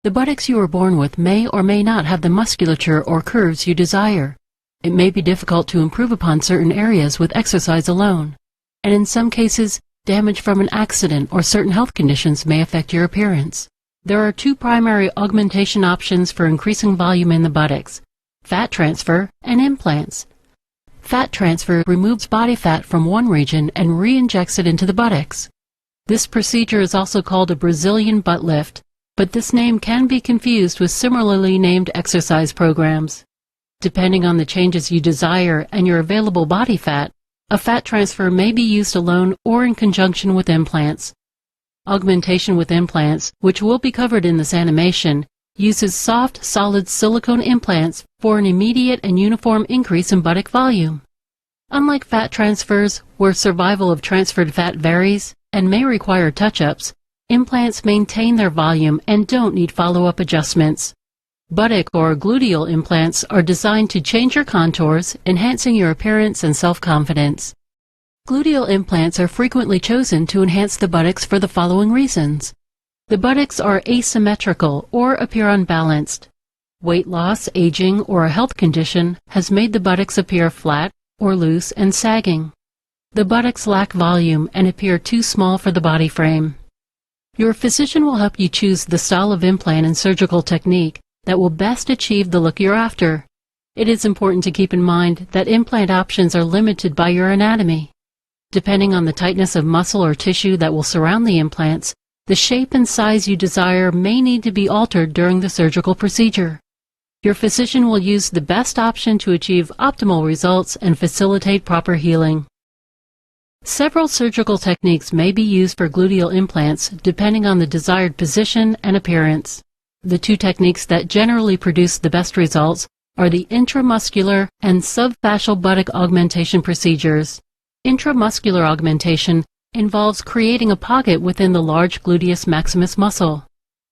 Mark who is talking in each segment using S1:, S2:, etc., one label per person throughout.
S1: The buttocks you were born with may or may not have the musculature or curves you desire. It may be difficult to improve upon certain areas with exercise alone, and in some cases, damage from an accident or certain health conditions may affect your appearance. There are two primary augmentation options for increasing volume in the buttocks: fat transfer and implants. Fat transfer removes body fat from one region and re-injects it into the buttocks. This procedure is also called a Brazilian butt lift, but this name can be confused with similarly named exercise programs. Depending on the changes you desire and your available body fat, a fat transfer may be used alone or in conjunction with implants. Augmentation with implants, which will be covered in this animation, uses soft, solid silicone implants for an immediate and uniform increase in buttock volume. Unlike fat transfers, where survival of transferred fat varies and may require touch-ups, implants maintain their volume and don't need follow-up adjustments. Buttock or gluteal implants are designed to change your contours, enhancing your appearance and self-confidence. Gluteal implants are frequently chosen to enhance the buttocks for the following reasons. The buttocks are asymmetrical or appear unbalanced. Weight loss, aging, or a health condition has made the buttocks appear flat or loose and sagging. The buttocks lack volume and appear too small for the body frame. Your physician will help you choose the style of implant and surgical technique that will best achieve the look you're after. It is important to keep in mind that implant options are limited by your anatomy. Depending on the tightness of muscle or tissue that will surround the implants, the shape and size you desire may need to be altered during the surgical procedure. Your physician will use the best option to achieve optimal results and facilitate proper healing. Several surgical techniques may be used for gluteal implants depending on the desired position and appearance. The two techniques that generally produce the best results are the intramuscular and subfascial buttock augmentation procedures. Intramuscular augmentation involves creating a pocket within the large gluteus maximus muscle.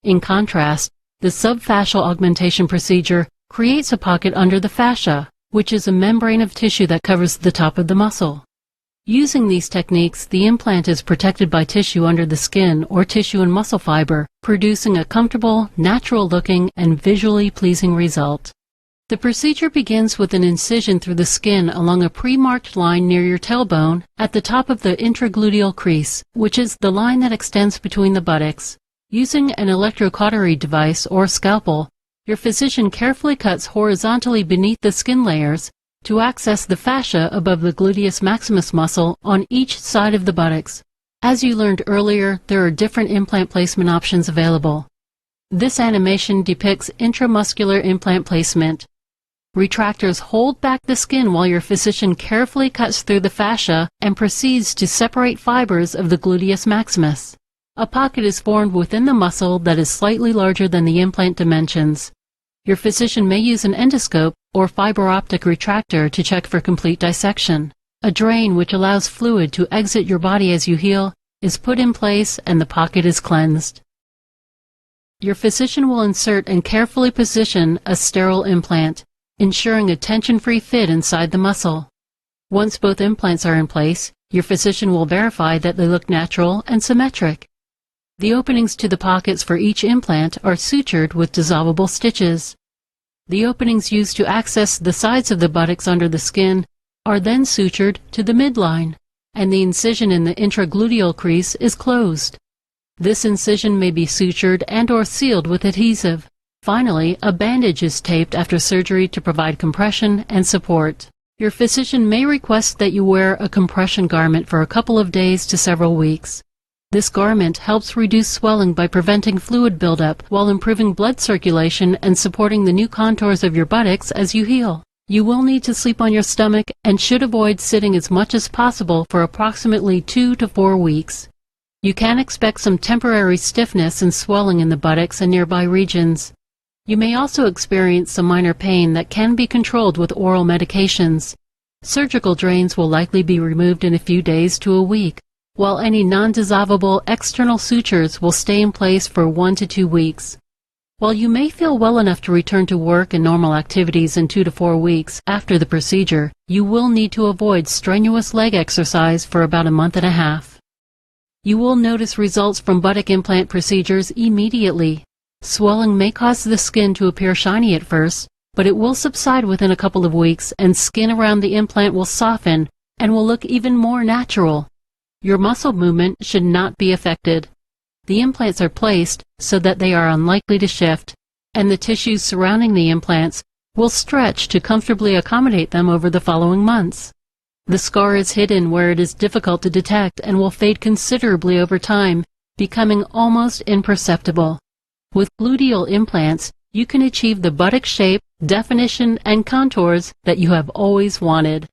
S1: In contrast, the subfascial augmentation procedure creates a pocket under the fascia, which is a membrane of tissue that covers the top of the muscle. Using these techniques, the implant is protected by tissue under the skin or tissue and muscle fiber, producing a comfortable, natural-looking, and visually pleasing result. The procedure begins with an incision through the skin along a pre-marked line near your tailbone at the top of the intragluteal crease, which is the line that extends between the buttocks. Using an electrocautery device or scalpel, your physician carefully cuts horizontally beneath the skin layers to access the fascia above the gluteus maximus muscle on each side of the buttocks. As you learned earlier, there are different implant placement options available. This animation depicts intramuscular implant placement. Retractors hold back the skin while your physician carefully cuts through the fascia and proceeds to separate fibers of the gluteus maximus. A pocket is formed within the muscle that is slightly larger than the implant dimensions. Your physician may use an endoscope or fiber optic retractor to check for complete dissection. A drain which allows fluid to exit your body as you heal is put in place and the pocket is cleansed. Your physician will insert and carefully position a sterile implant, ensuring a tension-free fit inside the muscle. Once both implants are in place, your physician will verify that they look natural and symmetric. The openings to the pockets for each implant are sutured with dissolvable stitches. The openings used to access the sides of the buttocks under the skin are then sutured to the midline, and the incision in the intragluteal crease is closed. This incision may be sutured and/or sealed with adhesive. Finally, a bandage is taped after surgery to provide compression and support. Your physician may request that you wear a compression garment for a couple of days to several weeks. This garment helps reduce swelling by preventing fluid buildup while improving blood circulation and supporting the new contours of your buttocks as you heal. You will need to sleep on your stomach and should avoid sitting as much as possible for approximately 2 to 4 weeks. You can expect some temporary stiffness and swelling in the buttocks and nearby regions. You may also experience some minor pain that can be controlled with oral medications. Surgical drains will likely be removed in a few days to a week, while any non-dissolvable external sutures will stay in place for 1 to 2 weeks. While you may feel well enough to return to work and normal activities in 2 to 4 weeks after the procedure, you will need to avoid strenuous leg exercise for about a month and a half. You will notice results from buttock implant procedures immediately. Swelling may cause the skin to appear shiny at first, but it will subside within a couple of weeks and skin around the implant will soften and will look even more natural. Your muscle movement should not be affected. The implants are placed so that they are unlikely to shift, and the tissues surrounding the implants will stretch to comfortably accommodate them over the following months. The scar is hidden where it is difficult to detect and will fade considerably over time, becoming almost imperceptible. With gluteal implants, you can achieve the buttock shape, definition, and contours that you have always wanted.